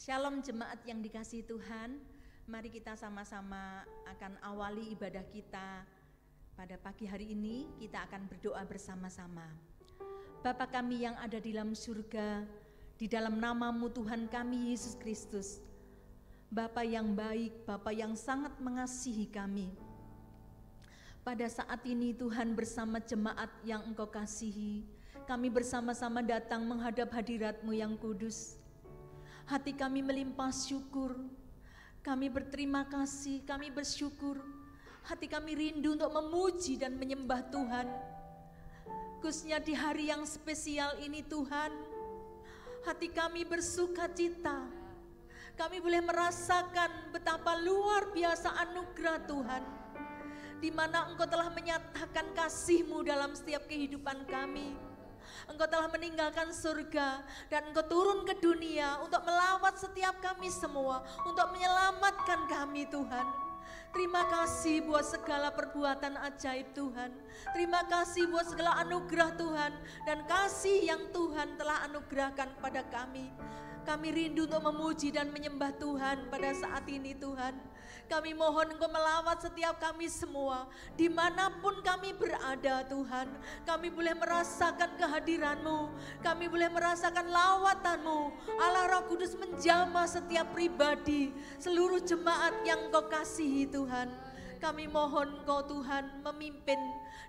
Shalom jemaat yang dikasihi Tuhan. Mari kita sama-sama akan awali ibadah kita. Pada pagi hari ini kita akan berdoa bersama-sama. Bapa kami yang ada di dalam surga, di dalam nama-Mu Tuhan kami Yesus Kristus. Bapa yang baik, Bapa yang sangat mengasihi kami. Pada saat ini Tuhan bersama jemaat yang Engkau kasihi, kami bersama-sama datang menghadap hadirat-Mu yang kudus. Hati kami melimpah syukur, kami berterima kasih, kami bersyukur. Hati kami rindu untuk memuji dan menyembah Tuhan. Khususnya di hari yang spesial ini Tuhan, hati kami bersuka cita. Kami boleh merasakan betapa luar biasa anugerah Tuhan, di mana Engkau telah menyatakan kasih-Mu dalam setiap kehidupan kami. Engkau telah meninggalkan surga dan Engkau turun ke dunia untuk melawat setiap kami semua, untuk menyelamatkan kami Tuhan. Terima kasih buat segala perbuatan ajaib Tuhan. Terima kasih buat segala anugerah Tuhan dan kasih yang Tuhan telah anugerahkan kepada kami. Kami rindu untuk memuji dan menyembah Tuhan pada saat ini Tuhan. Kami mohon Engkau melawat setiap kami semua, dimanapun kami berada Tuhan. Kami boleh merasakan kehadiran-Mu, kami boleh merasakan lawatan-Mu. Allah Roh Kudus menjamah setiap pribadi, seluruh jemaat yang Engkau kasihi Tuhan. Kami mohon Engkau Tuhan memimpin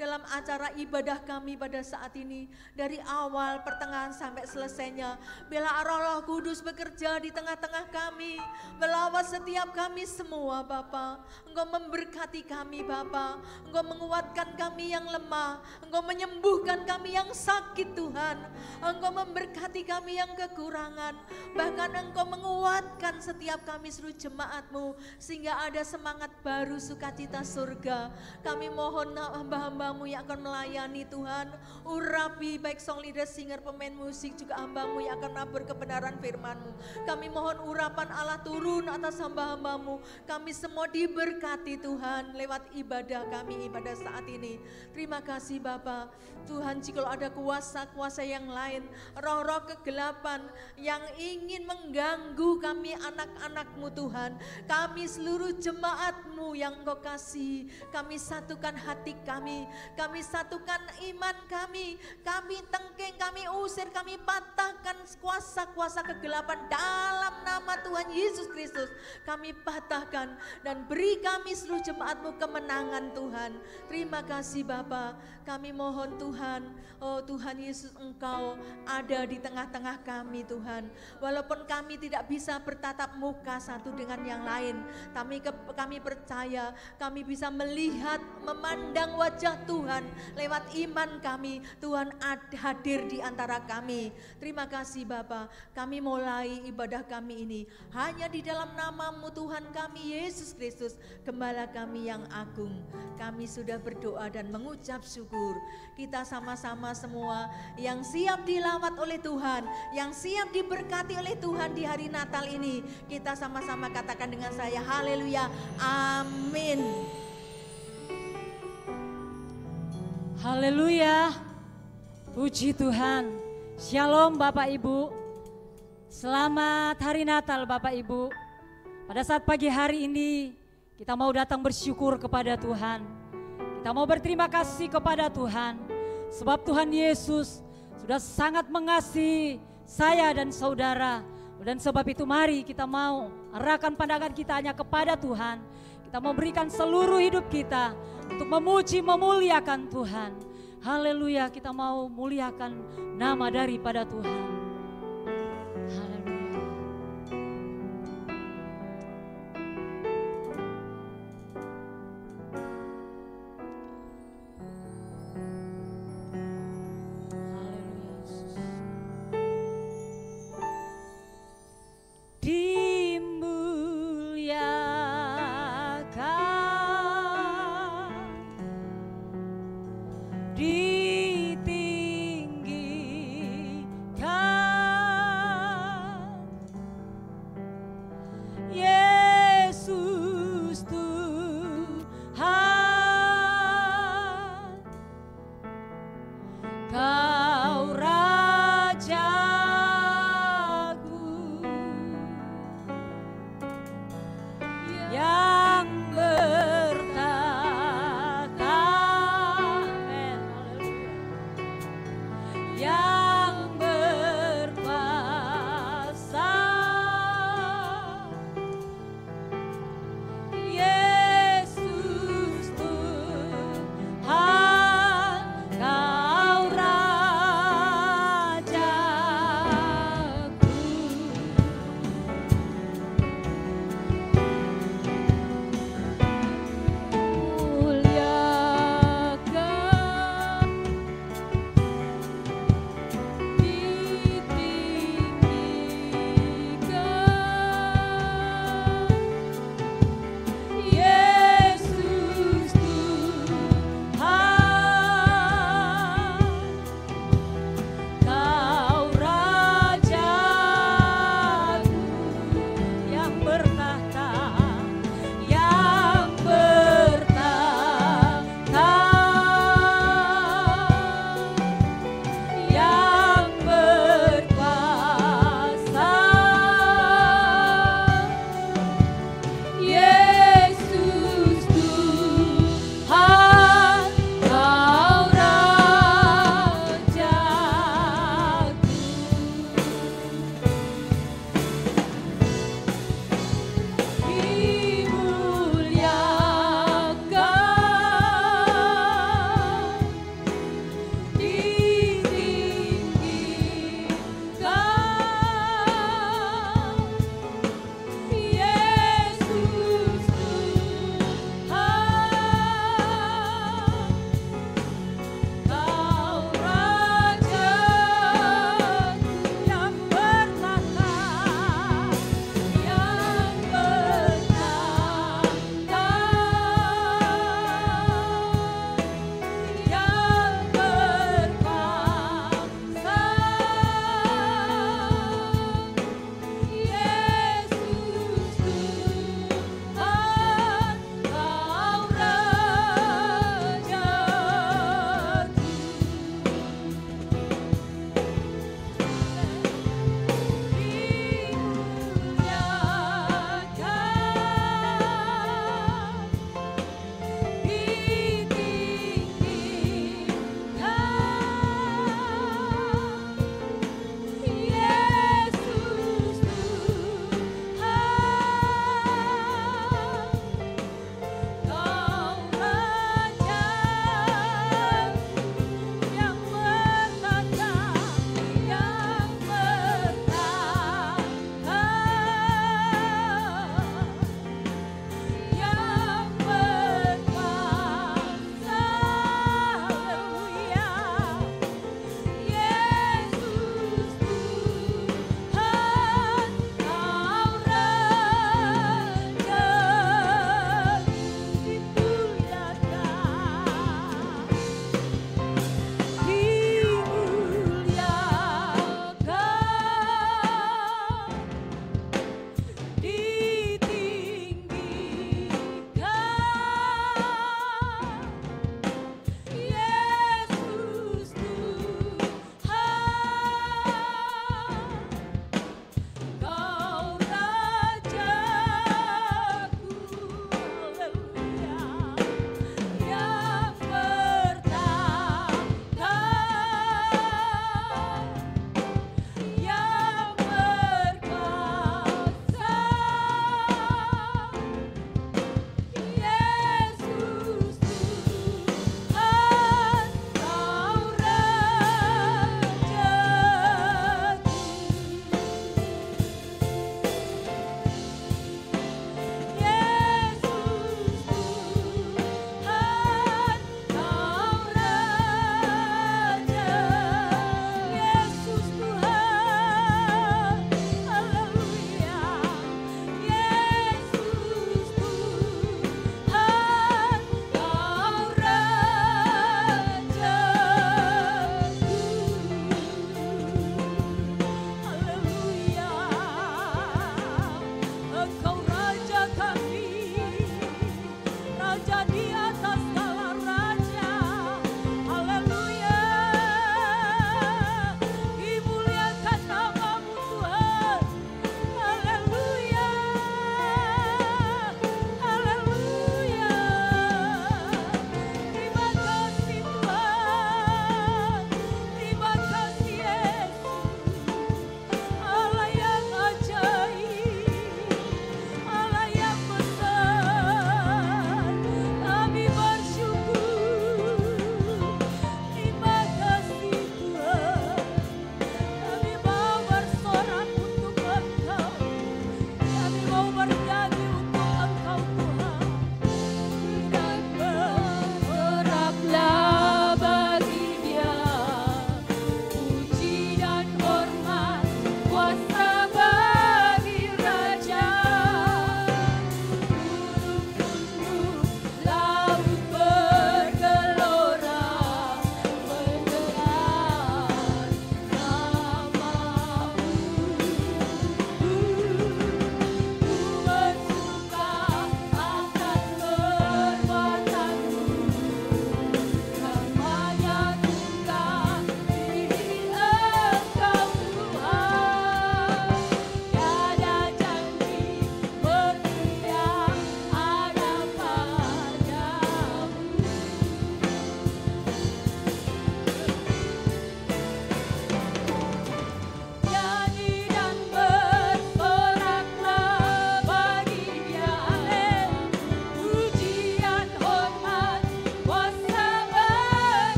dalam acara ibadah kami pada saat ini. Dari awal, pertengahan sampai selesainya. Biarlah Roh Kudus bekerja di tengah-tengah kami. Melawat setiap kami semua Bapa. Engkau memberkati kami Bapa. Engkau menguatkan kami yang lemah. Engkau menyembuhkan kami yang sakit Tuhan. Engkau memberkati kami yang kekurangan. Bahkan Engkau menguatkan setiap kami seluruh jemaat-Mu. Sehingga ada semangat baru, sukacita surga. Kami mohon hamba-hamba-Mu yang akan melayani Tuhan, urapi baik song leader, singer, pemain musik, juga hamba-Mu yang akan menabur kebenaran firman-Mu. Kami mohon urapan Allah turun atas hamba-hamba-Mu. Kami semua diberkati Tuhan lewat ibadah kami, ibadah saat ini. Terima kasih Bapa. Tuhan, jika ada kuasa-kuasa yang lain, roh-roh kegelapan yang ingin mengganggu kami anak-anak-Mu Tuhan, kami seluruh jemaat-Mu yang Engkau kasih, kami satukan hati kami satukan iman kami tengking, kami usir, kami patahkan kuasa-kuasa kegelapan dalam nama Tuhan Yesus Kristus. Kami patahkan dan beri kami seluruh jemaat-Mu kemenangan Tuhan. Terima kasih Bapa. Kami mohon Tuhan, oh Tuhan Yesus, Engkau ada di tengah-tengah kami Tuhan. Walaupun kami tidak bisa bertatap muka satu dengan yang lain, kami percaya kami bisa melihat, memandang wajah Tuhan lewat iman kami. Tuhan hadir di antara kami. Terima kasih Bapa. Kami mulai ibadah kami ini hanya di dalam nama-Mu Tuhan kami Yesus Kristus, Gembala kami yang agung. Kami sudah berdoa dan mengucap syukur. Kita sama-sama semua yang siap dilawat oleh Tuhan, yang siap diberkati oleh Tuhan di hari Natal ini, kita sama-sama katakan dengan saya, haleluya, amin. Haleluya, puji Tuhan. Shalom Bapak Ibu, selamat hari Natal Bapak Ibu. Pada saat pagi hari ini kita mau datang bersyukur kepada Tuhan. Kita mau berterima kasih kepada Tuhan, sebab Tuhan Yesus sudah sangat mengasihi saya dan saudara. Dan sebab itu mari kita mau arahkan pandangan kita hanya kepada Tuhan. Kita mau berikan seluruh hidup kita untuk memuji, memuliakan Tuhan. Haleluya, kita mau muliakan nama daripada Tuhan. Haleluya. Ditinggikan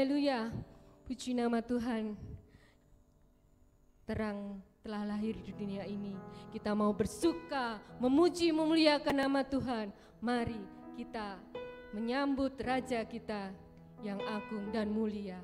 Haleluya, puji nama Tuhan. Terang telah lahir di dunia ini. Kita mau bersuka, memuji, memuliakan nama Tuhan. Mari kita menyambut Raja kita yang agung dan mulia.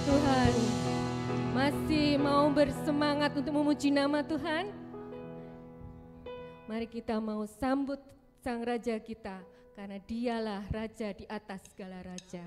Tuhan. Masih mau bersemangat untuk memuji nama Tuhan? Mari kita mau sambut Sang Raja kita, karena Dialah Raja di atas segala raja.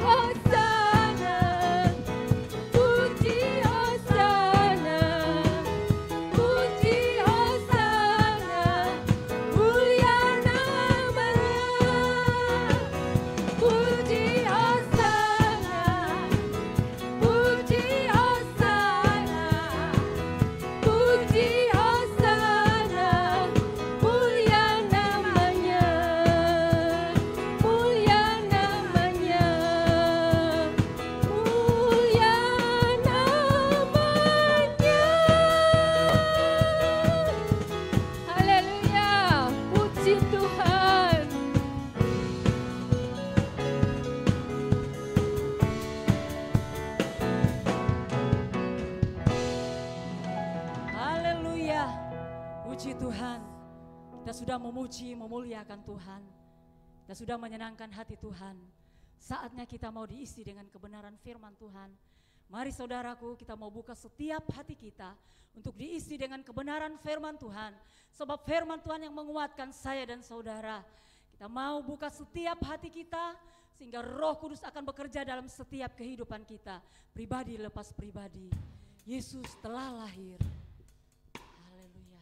Hosana, puji Hosana, puji Hosana, mulia namanya. Puji Hosana, puji Hosana, puji Hosana, mulia namanya, mulia namanya, mulia namanya. Haleluya, puji Tuhan. Haleluya. Puji Tuhan. Kita sudah memuji, memuliakan Tuhan. Kita sudah menyenangkan hati Tuhan. Saatnya kita mau diisi dengan kebenaran firman Tuhan. Mari saudaraku, kita mau buka setiap hati kita untuk diisi dengan kebenaran firman Tuhan. Sebab firman Tuhan yang menguatkan saya dan saudara. Kita mau buka setiap hati kita sehingga Roh Kudus akan bekerja dalam setiap kehidupan kita. Pribadi lepas pribadi. Yesus telah lahir. Haleluya.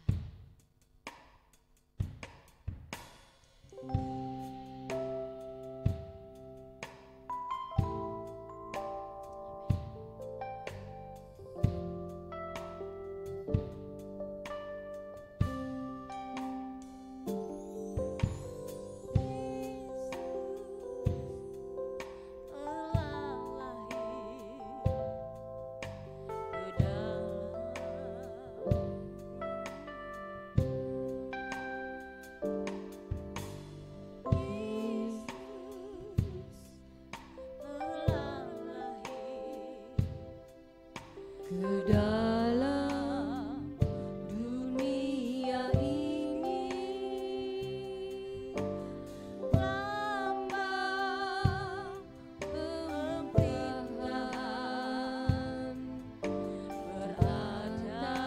Ke dalam dunia ini lambang pemerintahan beratas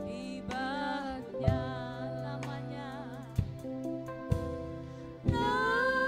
ibadah namanya, namanya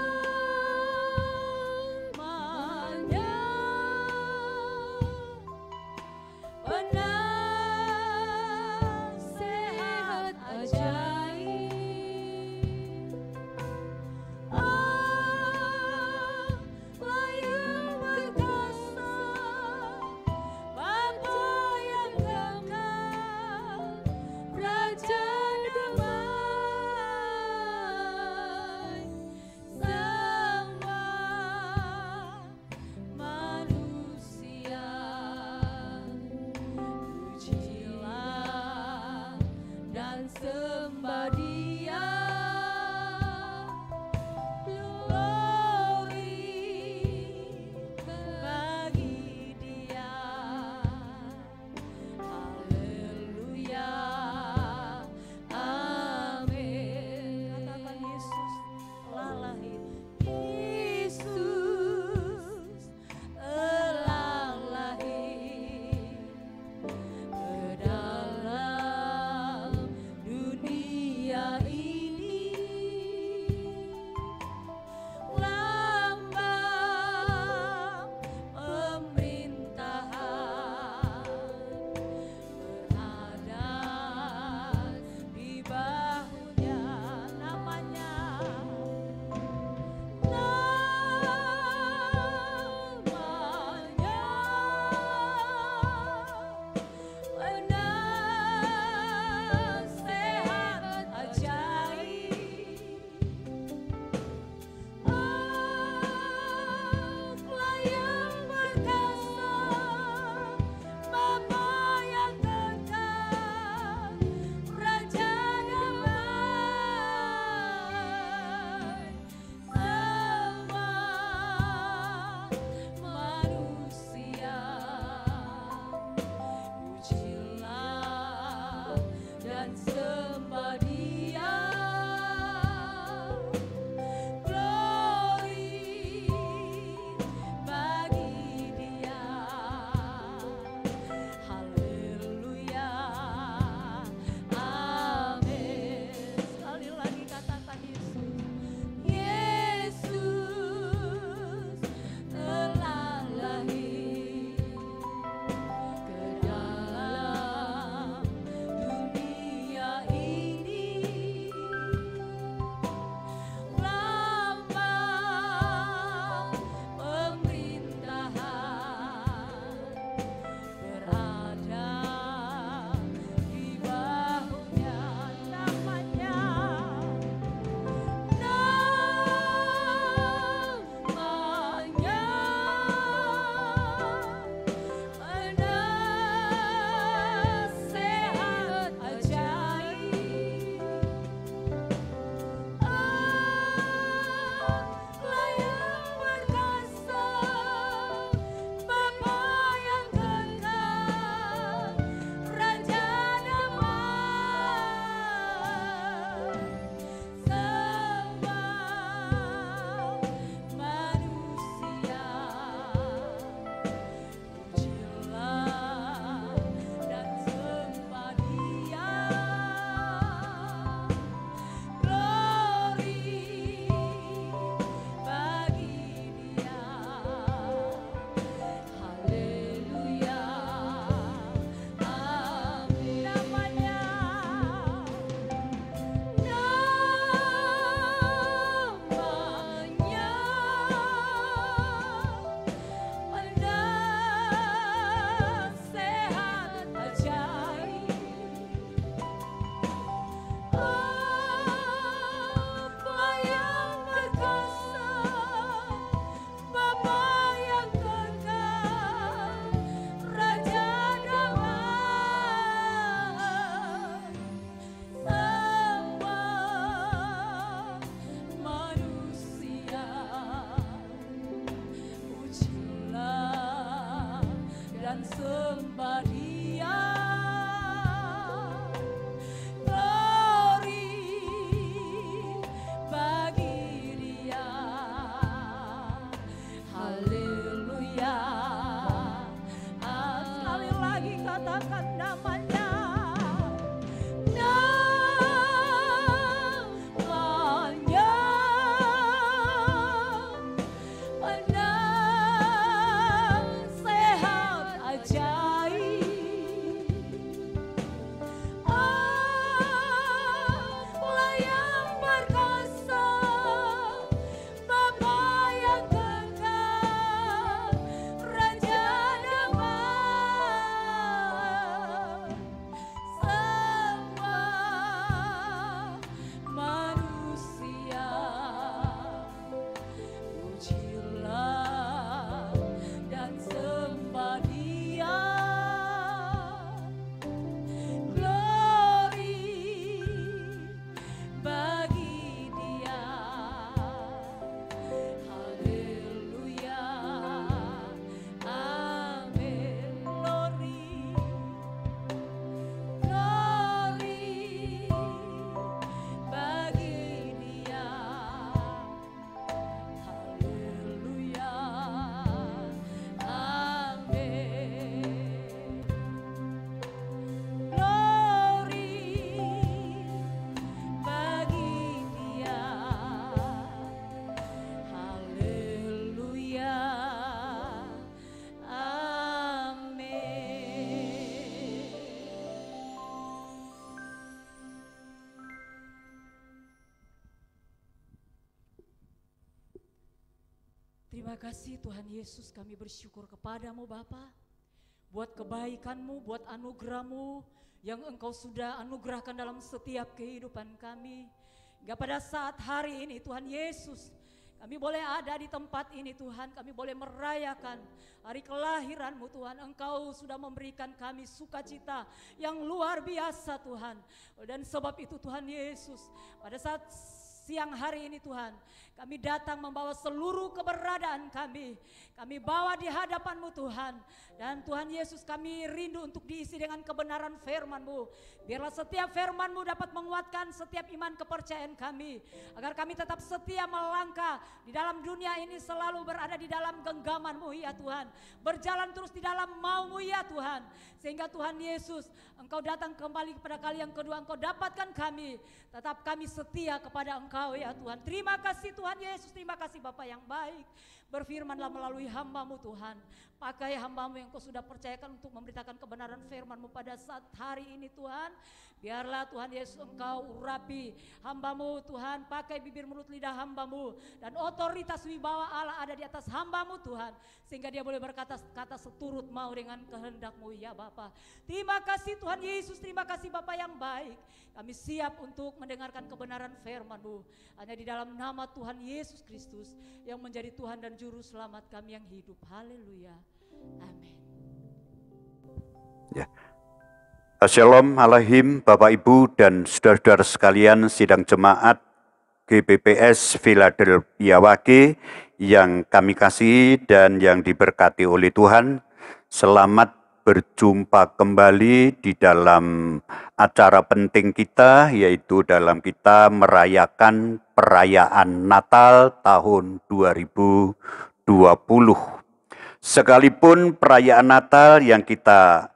Terima kasih Tuhan Yesus, kami bersyukur kepadamu Bapa, buat kebaikan-Mu, buat anugerah-Mu yang Engkau sudah anugerahkan dalam setiap kehidupan kami. Hingga pada saat hari ini Tuhan Yesus, kami boleh ada di tempat ini Tuhan, kami boleh merayakan hari kelahiran-Mu Tuhan. Engkau sudah memberikan kami sukacita yang luar biasa Tuhan. Dan sebab itu Tuhan Yesus, pada saat siang hari ini Tuhan, kami datang membawa seluruh keberadaan kami. Kami bawa di hadapan-Mu Tuhan. Dan Tuhan Yesus, kami rindu untuk diisi dengan kebenaran firman-Mu. Biarlah setiap firman-Mu dapat menguatkan setiap iman kepercayaan kami. Agar kami tetap setia melangkah di dalam dunia ini, selalu berada di dalam genggaman-Mu ya Tuhan. Berjalan terus di dalam mau-Mu ya Tuhan. Sehingga Tuhan Yesus, Engkau datang kembali kepada kali yang kedua, Engkau dapatkan kami. Tetap kami setia kepada Engkau ya Tuhan. Terima kasih Tuhan Yesus, terima kasih Bapa yang baik. Berfirmanlah melalui hamba-Mu Tuhan. Pakai hamba-Mu yang Kau sudah percayakan untuk memberitakan kebenaran firman-Mu pada saat hari ini Tuhan. Biarlah Tuhan Yesus Engkau urapi hamba-Mu Tuhan. Pakai bibir mulut lidah hamba-Mu. Dan otoritas wibawa Allah ada di atas hamba-Mu Tuhan. Sehingga dia boleh berkata-kata seturut mau dengan kehendak-Mu ya Bapa. Terima kasih Tuhan Yesus, terima kasih Bapa yang baik. Kami siap untuk mendengarkan kebenaran firman-Mu. Hanya di dalam nama Tuhan Yesus Kristus yang menjadi Tuhan dan Juru Selamat kami yang hidup. Haleluya. Amin. Ya. Shalom Alaikum Bapak Ibu dan saudara-saudara sekalian sidang jemaat GBPS Philadelphia Wage yang kami kasihi dan yang diberkati oleh Tuhan. Selamat berjumpa kembali di dalam acara penting kita, yaitu dalam kita merayakan perayaan Natal tahun 2020. Sekalipun perayaan Natal yang kita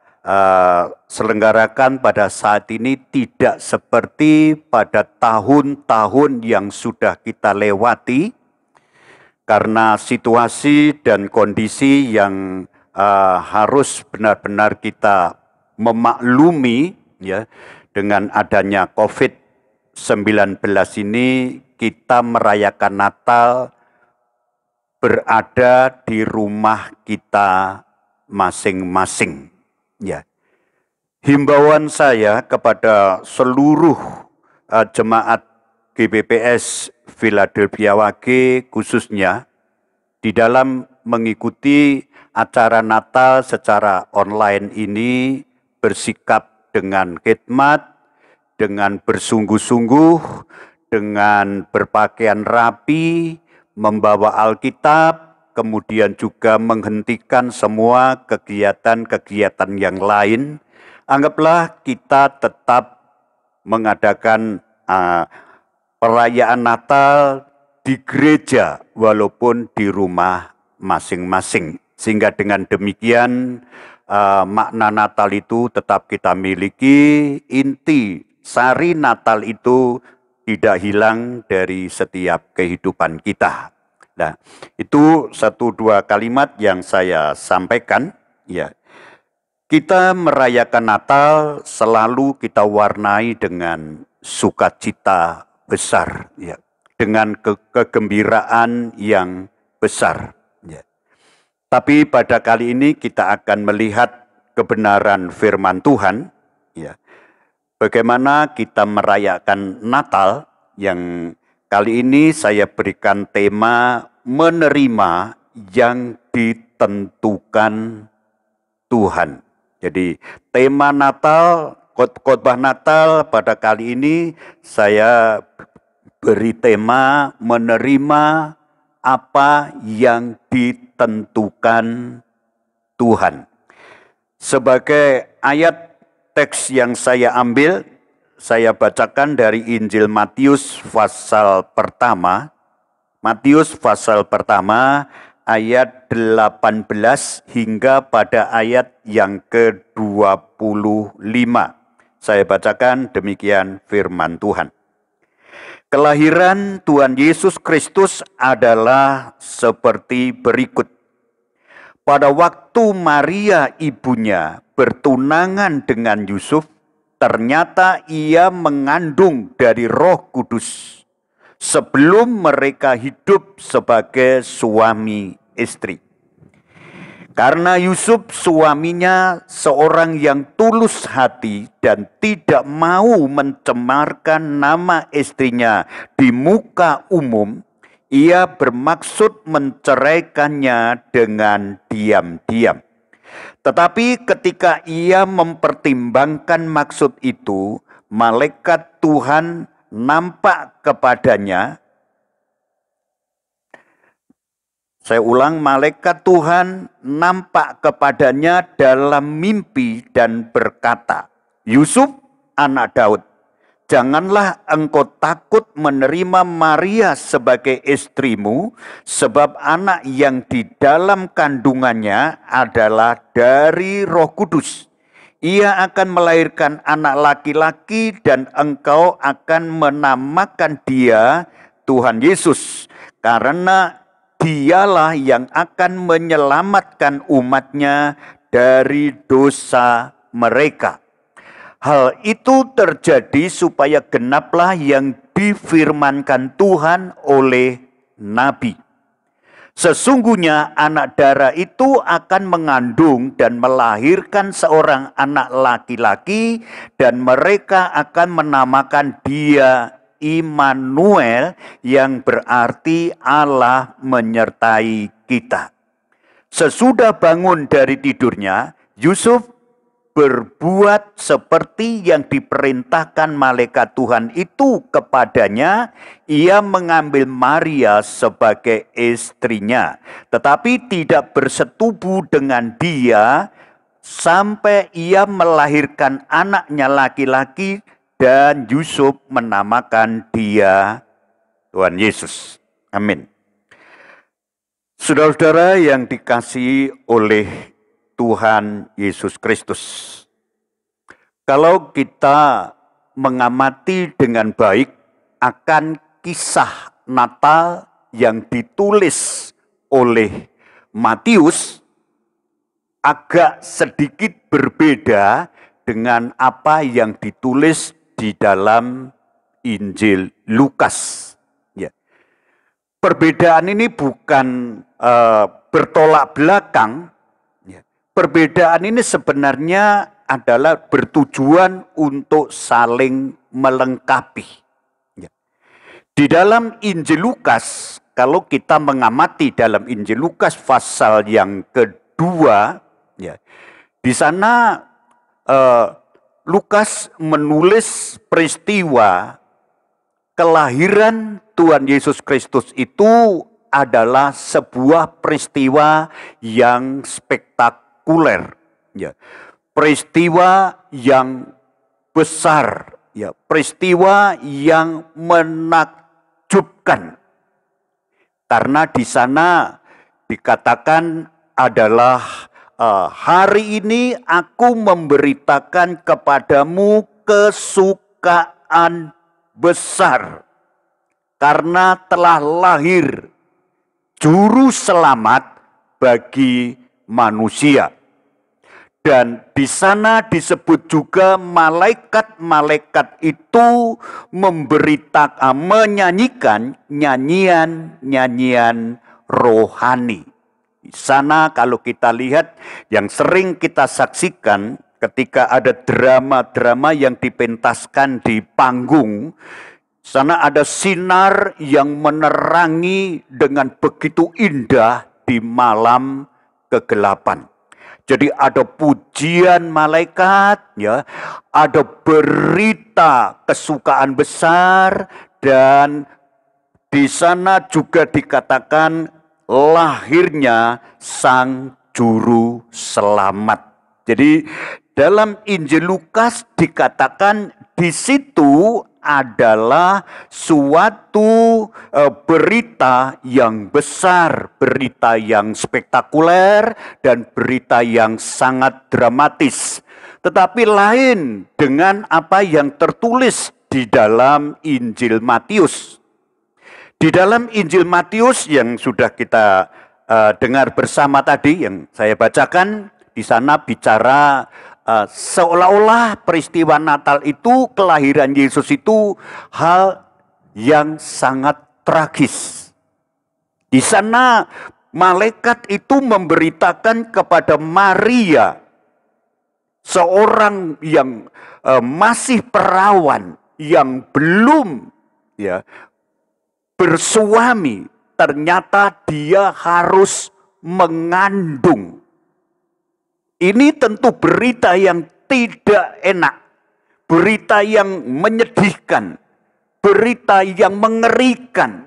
selenggarakan pada saat ini tidak seperti pada tahun-tahun yang sudah kita lewati, karena situasi dan kondisi yang harus benar-benar kita memaklumi ya. Dengan adanya COVID-19 ini, kita merayakan Natal berada di rumah kita masing-masing. Ya, himbauan saya kepada seluruh jemaat GBPS Philadelphia Wage khususnya di dalam mengikuti acara Natal secara online ini, bersikap dengan khidmat, dengan bersungguh-sungguh, dengan berpakaian rapi, membawa Alkitab, kemudian juga menghentikan semua kegiatan-kegiatan yang lain. Anggaplah kita tetap mengadakan perayaan Natal di gereja walaupun di rumah masing-masing. Sehingga dengan demikian makna Natal itu tetap kita miliki, inti sari Natal itu tidak hilang dari setiap kehidupan kita. Nah, itu 1-2 kalimat yang saya sampaikan. Ya, kita merayakan Natal selalu kita warnai dengan sukacita besar, ya, dengan kegembiraan yang besar. Ya. Tapi pada kali ini kita akan melihat kebenaran firman Tuhan. Ya, bagaimana kita merayakan Natal yang kali ini saya berikan tema menerima yang ditentukan Tuhan. Jadi tema Natal, khotbah Natal pada kali ini saya beri tema menerima apa yang ditentukan Tuhan. Sebagai ayat teks yang saya ambil, saya bacakan dari Injil Matius pasal pertama. Matius pasal pertama ayat 18 hingga pada ayat yang ke-25. Saya bacakan demikian firman Tuhan. Kelahiran Tuhan Yesus Kristus adalah seperti berikut. Pada waktu Maria ibunya bertunangan dengan Yusuf, ternyata ia mengandung dari Roh Kudus sebelum mereka hidup sebagai suami istri. Karena Yusuf suaminya seorang yang tulus hati dan tidak mau mencemarkan nama istrinya di muka umum, ia bermaksud menceraikannya dengan diam-diam. Tetapi ketika ia mempertimbangkan maksud itu, malaikat Tuhan nampak kepadanya. Saya ulang, malaikat Tuhan nampak kepadanya dalam mimpi dan berkata, "Yusuf, anak Daud, janganlah engkau takut menerima Maria sebagai istrimu, sebab anak yang di dalam kandungannya adalah dari Roh Kudus. Ia akan melahirkan anak laki-laki dan engkau akan menamakan dia Tuhan Yesus, karena dialah yang akan menyelamatkan umatnya dari dosa mereka." Hal itu terjadi supaya genaplah yang difirmankan Tuhan oleh Nabi. Sesungguhnya anak darah itu akan mengandung dan melahirkan seorang anak laki-laki, dan mereka akan menamakan dia Immanuel, yang berarti Allah menyertai kita. Sesudah bangun dari tidurnya, Yusuf berbuat seperti yang diperintahkan malaikat Tuhan itu kepadanya. Ia mengambil Maria sebagai istrinya, tetapi tidak bersetubuh dengan dia sampai ia melahirkan anaknya laki-laki, dan Yusuf menamakan dia Tuhan Yesus. Amin. Saudara-saudara yang dikasihi oleh Tuhan Yesus Kristus, kalau kita mengamati dengan baik akan kisah Natal yang ditulis oleh Matius, agak sedikit berbeda dengan apa yang ditulis di dalam Injil Lukas. Ya. Perbedaan ini bukan bertolak belakang. Perbedaan ini sebenarnya adalah bertujuan untuk saling melengkapi. Di dalam Injil Lukas, kalau kita mengamati dalam Injil Lukas pasal yang kedua, ya, di sana Lukas menulis peristiwa kelahiran Tuhan Yesus Kristus itu adalah sebuah peristiwa yang spektakuler, ya. Peristiwa yang besar, ya, peristiwa yang menakjubkan. Karena di sana dikatakan adalah hari ini aku memberitakan kepadamu kesukaan besar, karena telah lahir juru selamat bagi manusia. Dan di sana disebut juga malaikat-malaikat itu menyanyikan nyanyian-nyanyian rohani. Di sana kalau kita lihat yang sering kita saksikan ketika ada drama-drama yang dipentaskan di panggung, sana ada sinar yang menerangi dengan begitu indah di malam kegelapan. Jadi ada pujian malaikat, ya, ada berita kesukaan besar, dan di sana juga dikatakan lahirnya sang juru selamat. Jadi dalam Injil Lukas dikatakan di situ adalah suatu berita yang besar, berita yang spektakuler, dan berita yang sangat dramatis. Tetapi lain dengan apa yang tertulis di dalam Injil Matius. Di dalam Injil Matius yang sudah kita dengar bersama tadi, yang saya bacakan, di sana bicara seolah-olah peristiwa Natal itu, kelahiran Yesus itu hal yang sangat tragis. Di sana malaikat itu memberitakan kepada Maria, seorang yang masih perawan, yang belum bersuami, ternyata dia harus mengandung. Ini tentu berita yang tidak enak, berita yang menyedihkan, berita yang mengerikan.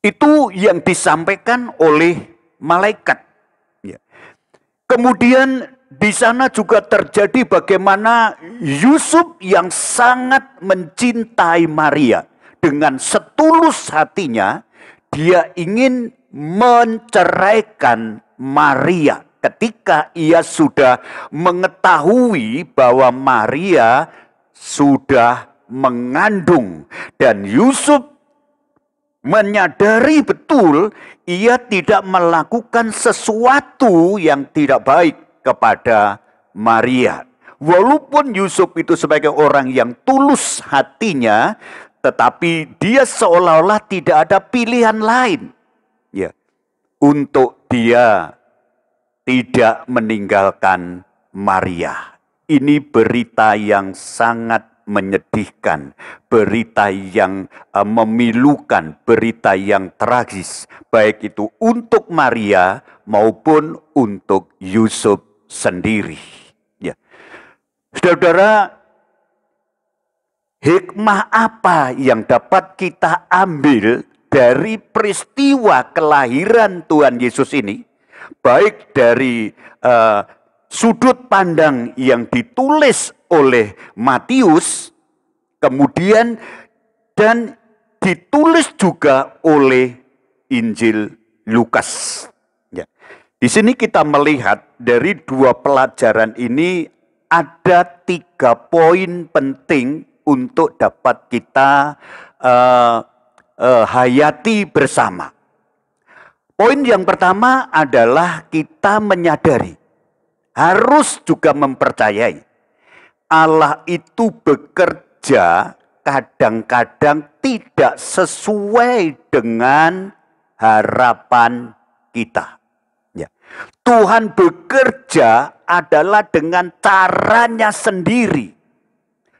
Itu yang disampaikan oleh malaikat. Kemudian di sana juga terjadi bagaimana Yusuf yang sangat mencintai Maria. Dengan setulus hatinya, dia ingin menceraikan Maria. Ketika ia sudah mengetahui bahwa Maria sudah mengandung. Dan Yusuf menyadari betul ia tidak melakukan sesuatu yang tidak baik kepada Maria. Walaupun Yusuf itu sebagai orang yang tulus hatinya, tetapi dia seolah-olah tidak ada pilihan lain untuk dia tidak meninggalkan Maria. Ini berita yang sangat menyedihkan, berita yang memilukan, berita yang tragis, baik itu untuk Maria maupun untuk Yusuf sendiri. Saudara-saudara, hikmah apa yang dapat kita ambil dari peristiwa kelahiran Tuhan Yesus ini? Baik dari sudut pandang yang ditulis oleh Matius, kemudian dan ditulis juga oleh Injil Lukas. Di sini kita melihat dari dua pelajaran ini ada 3 poin penting untuk dapat kita hayati bersama. Poin yang pertama adalah kita menyadari, harus juga mempercayai, Allah itu bekerja kadang-kadang tidak sesuai dengan harapan kita. Tuhan bekerja adalah dengan caranya sendiri,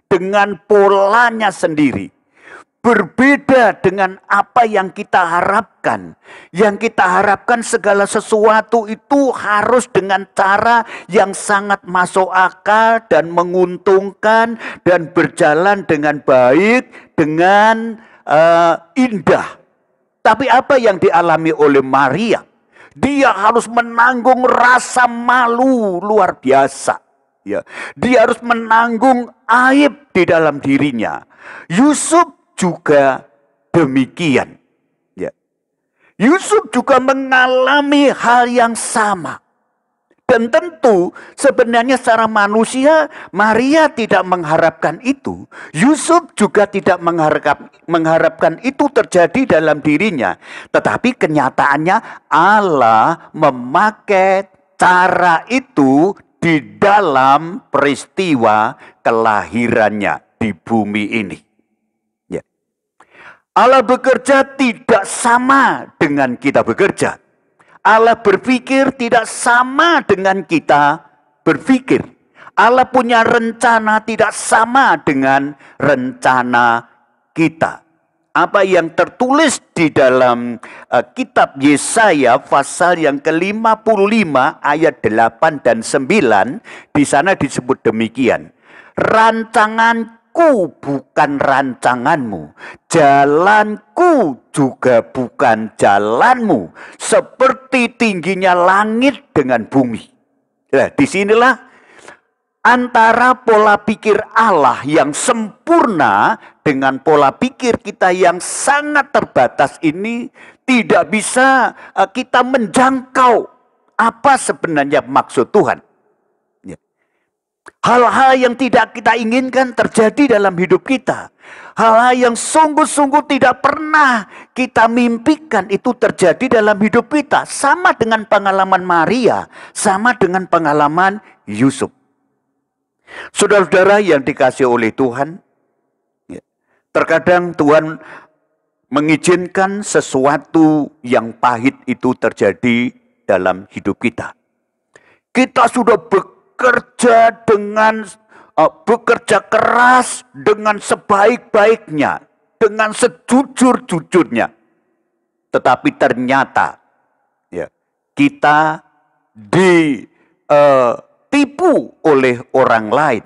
dengan polanya sendiri. Berbeda dengan apa yang kita harapkan. Yang kita harapkan segala sesuatu itu harus dengan cara yang sangat masuk akal dan menguntungkan dan berjalan dengan baik, dengan indah. Tapi apa yang dialami oleh Maria? Dia harus menanggung rasa malu luar biasa. Dia harus menanggung aib di dalam dirinya. Yusuf juga demikian. Yusuf juga mengalami hal yang sama. Dan tentu sebenarnya secara manusia Maria tidak mengharapkan itu. Yusuf juga tidak mengharapkan itu terjadi dalam dirinya. Tetapi kenyataannya Allah memakai cara itu di dalam peristiwa kelahirannya di bumi ini. Allah bekerja tidak sama dengan kita bekerja. Allah berpikir tidak sama dengan kita berpikir. Allah punya rencana tidak sama dengan rencana kita. Apa yang tertulis di dalam kitab Yesaya pasal yang ke-55 ayat 8 dan 9, di sana disebut demikian. Rancanganku bukan rancanganmu, jalanku juga bukan jalanmu, seperti tingginya langit dengan bumi. Nah, disinilah antara pola pikir Allah yang sempurna dengan pola pikir kita yang sangat terbatas ini tidak bisa kita menjangkau apa sebenarnya maksud Tuhan. Hal-hal yang tidak kita inginkan terjadi dalam hidup kita. Hal-hal yang sungguh-sungguh tidak pernah kita mimpikan itu terjadi dalam hidup kita. Sama dengan pengalaman Maria, sama dengan pengalaman Yusuf. Saudara-saudara yang dikasihi oleh Tuhan, terkadang Tuhan mengizinkan sesuatu yang pahit itu terjadi dalam hidup kita. Kita sudah bekerja keras dengan sebaik-baiknya, dengan sejujur-jujurnya. Tetapi ternyata ya, kita ditipu oleh orang lain.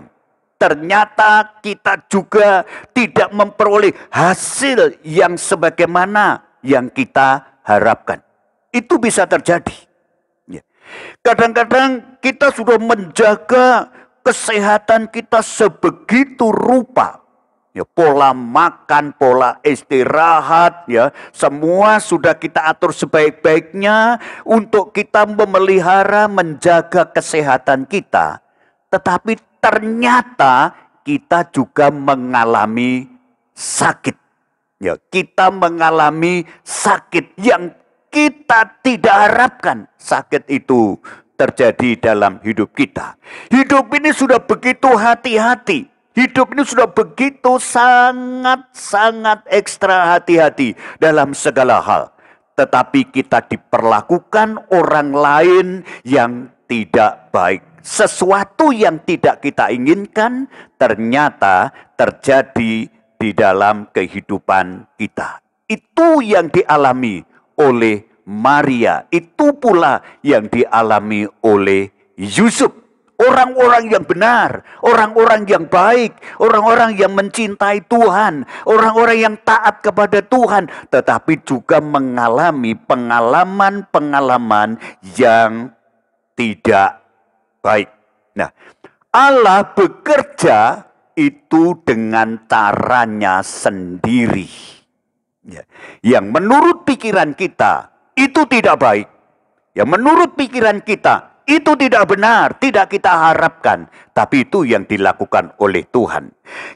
Ternyata kita juga tidak memperoleh hasil yang sebagaimana yang kita harapkan. Itu bisa terjadi. Ya. Kadang-kadang kita sudah menjaga kesehatan kita sebegitu rupa. Ya, pola makan, pola istirahat, ya, semua sudah kita atur sebaik-baiknya untuk kita memelihara, menjaga kesehatan kita. Tetapi ternyata kita juga mengalami sakit. Ya, kita mengalami sakit yang kita tidak harapkan. Sakit itu terjadi dalam hidup kita. Hidup ini sudah begitu hati-hati. Hidup ini sudah begitu sangat-sangat ekstra hati-hati dalam segala hal. Tetapi kita diperlakukan orang lain yang tidak baik. Sesuatu yang tidak kita inginkan ternyata terjadi di dalam kehidupan kita. Itu yang dialami oleh Maria. Itu pula yang dialami oleh Yusuf. Orang-orang yang benar, orang-orang yang baik, orang-orang yang mencintai Tuhan, orang-orang yang taat kepada Tuhan, tetapi juga mengalami pengalaman-pengalaman yang tidak baik. Nah, Allah bekerja itu dengan caranya sendiri. Ya. Yang menurut pikiran kita itu tidak baik. Yang menurut pikiran kita itu tidak benar, tidak kita harapkan. Tapi itu yang dilakukan oleh Tuhan.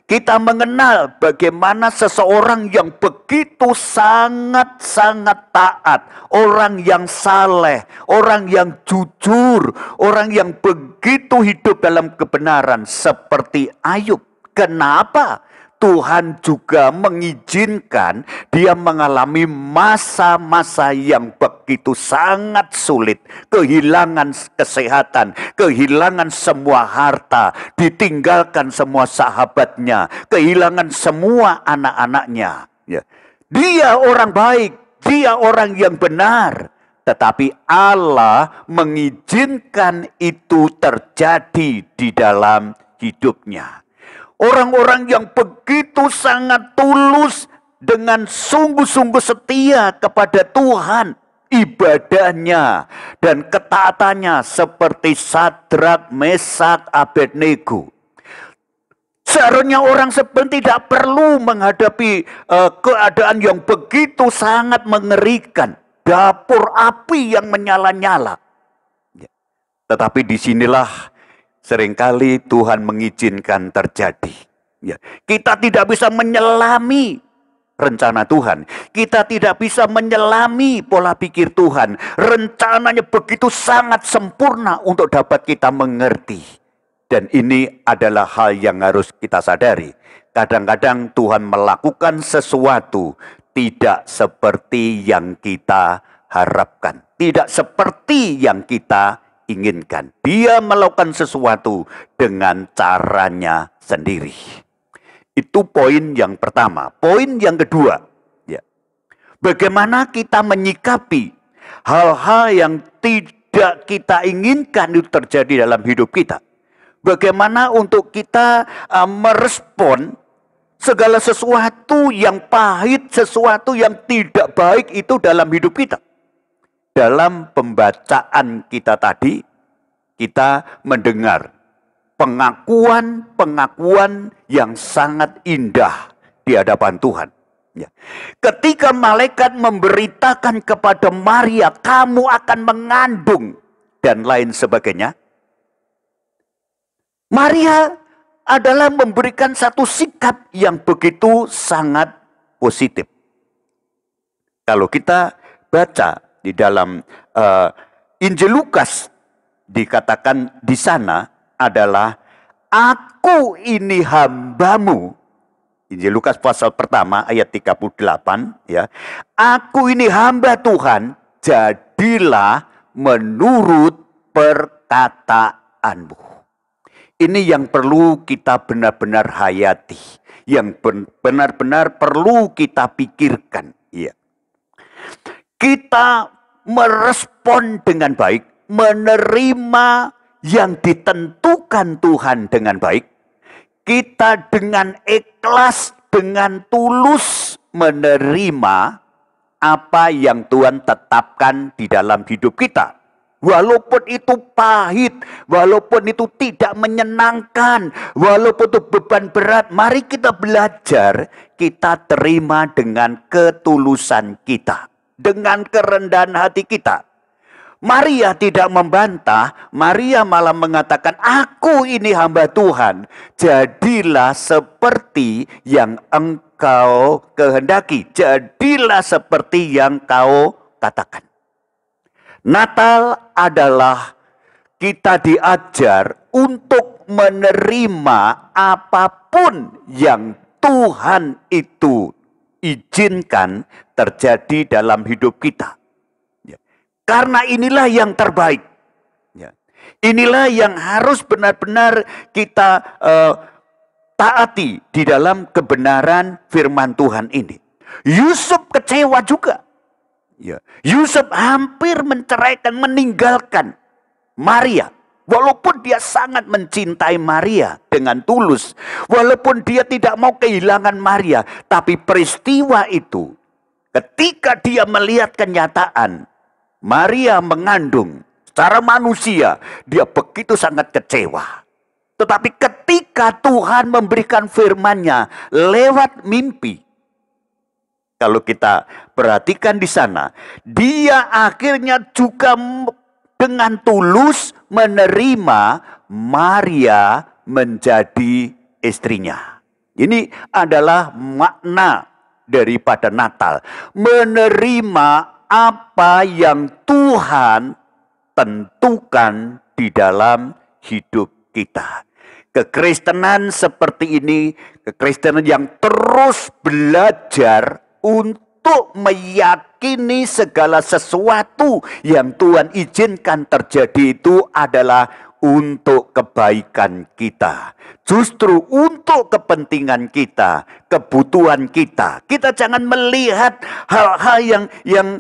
Kita mengenal bagaimana seseorang yang begitu sangat-sangat taat. Orang yang saleh, orang yang jujur, orang yang begitu hidup dalam kebenaran seperti Ayub. Kenapa? Tuhan juga mengizinkan dia mengalami masa-masa yang begitu sangat sulit. Kehilangan kesehatan, kehilangan semua harta, ditinggalkan semua sahabatnya, kehilangan semua anak-anaknya. Ya. Dia orang baik, dia orang yang benar. Tetapi Allah mengizinkan itu terjadi di dalam hidupnya. Orang-orang yang begitu sangat tulus dengan sungguh-sungguh setia kepada Tuhan. Ibadahnya dan ketaatannya seperti Sadrak, Mesak, Abednego. Seharusnya orang seperti tidak perlu menghadapi keadaan yang begitu sangat mengerikan. Dapur api yang menyala-nyala. Tetapi disinilah seringkali Tuhan mengizinkan terjadi. Ya. Kita tidak bisa menyelami rencana Tuhan. Kita tidak bisa menyelami pola pikir Tuhan. Rencananya begitu sangat sempurna untuk dapat kita mengerti. Dan ini adalah hal yang harus kita sadari. Kadang-kadang Tuhan melakukan sesuatu tidak seperti yang kita harapkan. Tidak seperti yang kita inginkan. Dia melakukan sesuatu dengan caranya sendiri. Itu poin yang pertama. Poin yang kedua, ya. Bagaimana kita menyikapi hal-hal yang tidak kita inginkan itu terjadi dalam hidup kita. Bagaimana untuk kita merespon segala sesuatu yang pahit, sesuatu yang tidak baik itu dalam hidup kita. Dalam pembacaan kita tadi, kita mendengar pengakuan-pengakuan yang sangat indah di hadapan Tuhan. Ya. Ketika malaikat memberitakan kepada Maria, kamu akan mengandung, dan lain sebagainya. Maria adalah memberikan satu sikap yang begitu sangat positif. Kalau kita baca di dalam Injil Lukas, dikatakan di sana adalah, aku ini hambamu Injil Lukas pasal pertama ayat 38 ya. Aku ini hamba Tuhan, jadilah menurut perkataanmu. Ini yang perlu kita benar-benar hayati, yang benar-benar perlu kita pikirkan. Ya. Kita merespon dengan baik, menerima yang ditentukan Tuhan dengan baik. Kita dengan ikhlas, dengan tulus menerima apa yang Tuhan tetapkan di dalam hidup kita. Walaupun itu pahit, walaupun itu tidak menyenangkan, walaupun itu beban berat, mari kita belajar, kita terima dengan ketulusan kita, dengan kerendahan hati kita. Maria tidak membantah, Maria malah mengatakan, aku ini hamba Tuhan, jadilah seperti yang engkau kehendaki, jadilah seperti yang kau katakan. Natal adalah kita diajar untuk menerima apapun yang Tuhan itu izinkan terjadi dalam hidup kita. Karena inilah yang terbaik. Inilah yang harus benar-benar kita taati di dalam kebenaran firman Tuhan ini. Yusuf kecewa juga. Yusuf hampir menceraikan, meninggalkan Maria. Walaupun dia sangat mencintai Maria dengan tulus. Walaupun dia tidak mau kehilangan Maria. Tapi peristiwa itu, ketika dia melihat kenyataan, Maria mengandung secara manusia, dia begitu sangat kecewa. Tetapi ketika Tuhan memberikan firman-Nya lewat mimpi, kalau kita perhatikan di sana, dia akhirnya juga dengan tulus menerima Maria menjadi istrinya. Ini adalah makna daripada Natal. Menerima apa yang Tuhan tentukan di dalam hidup kita. Kekristenan seperti ini, kekristenan yang terus belajar untuk meyakini segala sesuatu yang Tuhan izinkan terjadi itu adalah untuk kebaikan kita. Justru untuk kepentingan kita, kebutuhan kita. Kita jangan melihat hal-hal yang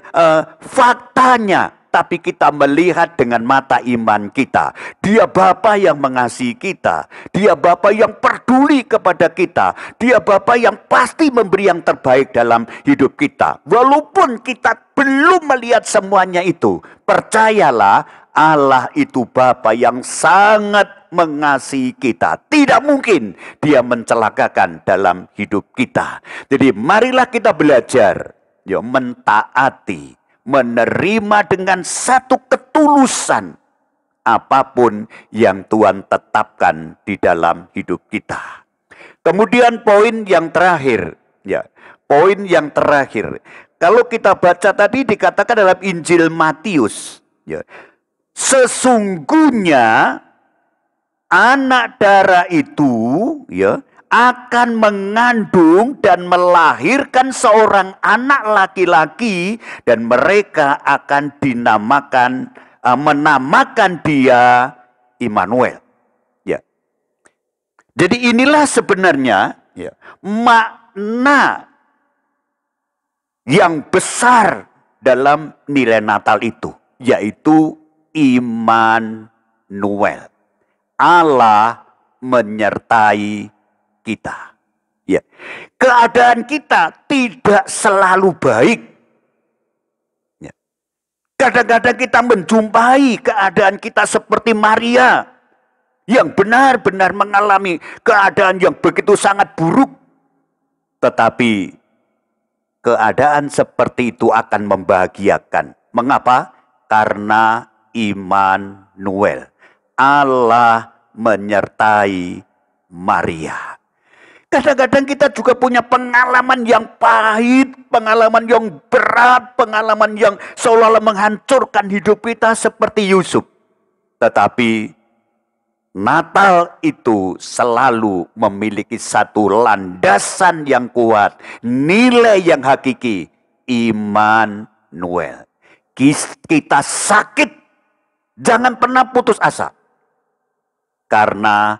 faktanya, tapi kita melihat dengan mata iman kita. Dia Bapa yang mengasihi kita. Dia Bapa yang peduli kepada kita. Dia Bapa yang pasti memberi yang terbaik dalam hidup kita. Walaupun kita belum melihat semuanya itu, percayalah Allah itu Bapa yang sangat mengasihi kita. Tidak mungkin Dia mencelakakan dalam hidup kita. Jadi marilah kita belajar mentaati, menerima dengan satu ketulusan apapun yang Tuhan tetapkan di dalam hidup kita. Kemudian poin yang terakhir, poin yang terakhir. Kalau kita baca tadi dikatakan dalam Injil Matius, sesungguhnya anak darah itu akan mengandung dan melahirkan seorang anak laki-laki dan mereka akan menamakan dia Immanuel. Jadi inilah sebenarnya makna yang besar dalam nilai Natal itu, yaitu Immanuel. Allah menyertai kita. Keadaan kita tidak selalu baik. Kadang-kadang kita menjumpai keadaan kita seperti Maria yang benar-benar mengalami keadaan yang begitu sangat buruk. Tetapi keadaan seperti itu akan membahagiakan. Mengapa? Karena Immanuel. Allah menyertai Maria. Kadang-kadang kita juga punya pengalaman yang pahit, pengalaman yang berat, pengalaman yang seolah-olah menghancurkan hidup kita seperti Yusuf. Tetapi Natal itu selalu memiliki satu landasan yang kuat, nilai yang hakiki, Immanuel. Kita sakit, jangan pernah putus asa. Karena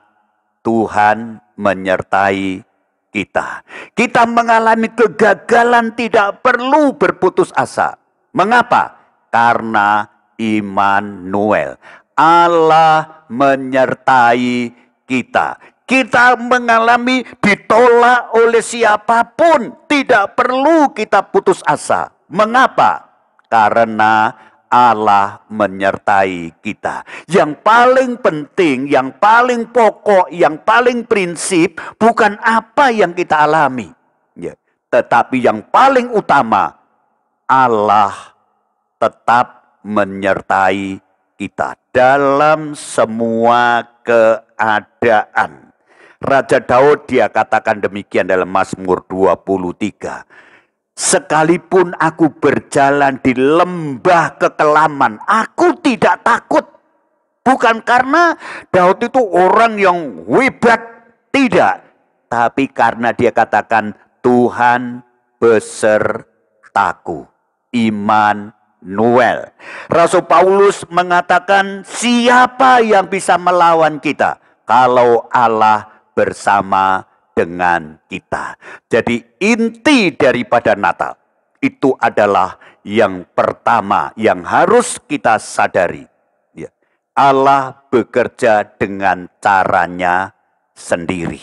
Tuhan menyertai kita. Kita mengalami kegagalan, tidak perlu berputus asa. Mengapa? Karena Immanuel. Allah menyertai kita. Kita mengalami ditolak oleh siapapun, tidak perlu kita putus asa. Mengapa? Karena Allah menyertai kita. Yang paling penting, yang paling pokok, yang paling prinsip bukan apa yang kita alami, ya, tetapi yang paling utama, Allah tetap menyertai kita dalam semua keadaan. Raja Daud dia katakan demikian dalam Mazmur 23. Sekalipun aku berjalan di lembah kekelaman, aku tidak takut. Bukan karena Daud itu orang yang hebat, tidak. Tapi karena dia katakan Tuhan besertaku. Immanuel. Rasul Paulus mengatakan siapa yang bisa melawan kita kalau Allah bersama dengan kita. Jadi inti daripada Natal itu adalah yang pertama yang harus kita sadari. Ya, Allah bekerja dengan caranya sendiri.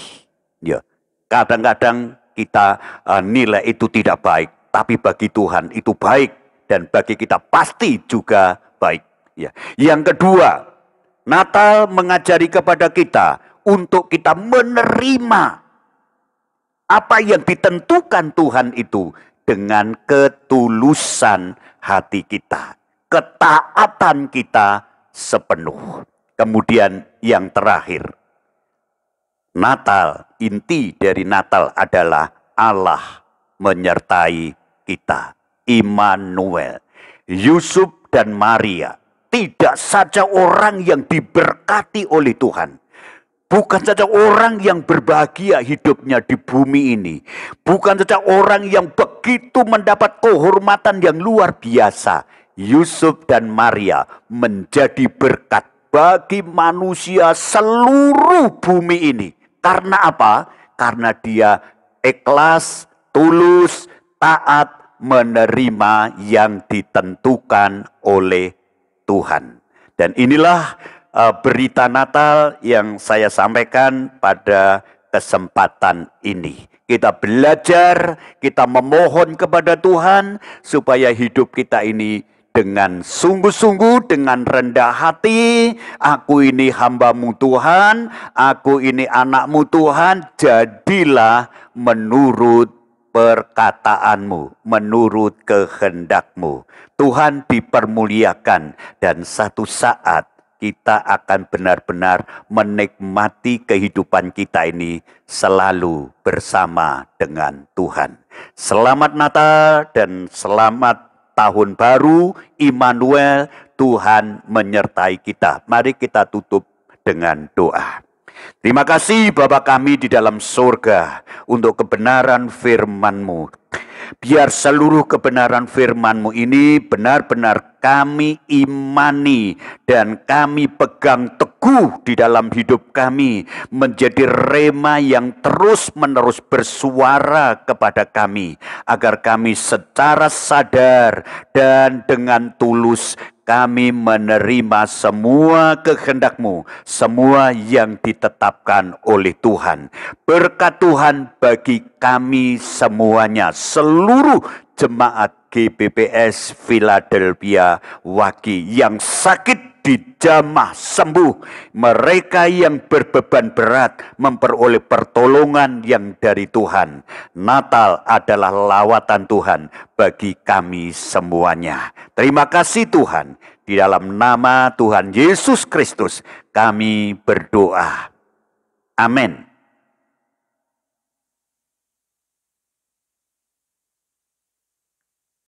Ya, kadang-kadang kita nilai itu tidak baik, tapi bagi Tuhan itu baik dan bagi kita pasti juga baik. Ya. Yang kedua, Natal mengajari kepada kita untuk kita menerima apa yang ditentukan Tuhan itu dengan ketulusan hati kita, ketaatan kita sepenuh. Kemudian yang terakhir, Natal, inti dari Natal adalah Allah menyertai kita. Immanuel. Yusuf dan Maria tidak saja orang yang diberkati oleh Tuhan. Bukan saja orang yang berbahagia hidupnya di bumi ini. Bukan saja orang yang begitu mendapat kehormatan yang luar biasa. Yusuf dan Maria menjadi berkat bagi manusia seluruh bumi ini. Karena apa? Karena dia ikhlas, tulus, taat, menerima yang ditentukan oleh Tuhan. Dan inilah berita Natal yang saya sampaikan pada kesempatan ini. Kita belajar, kita memohon kepada Tuhan supaya hidup kita ini dengan sungguh-sungguh, dengan rendah hati. Aku ini hamba-Mu Tuhan, aku ini anak-Mu Tuhan, jadilah menurut perkataanmu, menurut kehendak-Mu. Tuhan dipermuliakan dan satu saat kita akan benar-benar menikmati kehidupan kita ini selalu bersama dengan Tuhan. Selamat Natal dan selamat Tahun Baru, Immanuel, Tuhan menyertai kita. Mari kita tutup dengan doa. Terima kasih Bapa kami di dalam surga untuk kebenaran firman-Mu. Biar seluruh kebenaran firman-Mu ini benar-benar kami imani dan kami pegang teguh di dalam hidup kami. Menjadi rema yang terus-menerus bersuara kepada kami. Agar kami secara sadar dan dengan tulus kami menerima semua kehendak-Mu, semua yang ditetapkan oleh Tuhan. Berkat Tuhan bagi kami semuanya, seluruh jemaat GBPS Philadelphia Waki yang sakit dijamah sembuh. Mereka yang berbeban berat memperoleh pertolongan yang dari Tuhan. Natal adalah lawatan Tuhan bagi kami semuanya. Terima kasih Tuhan. Di dalam nama Tuhan Yesus Kristus kami berdoa. Amin.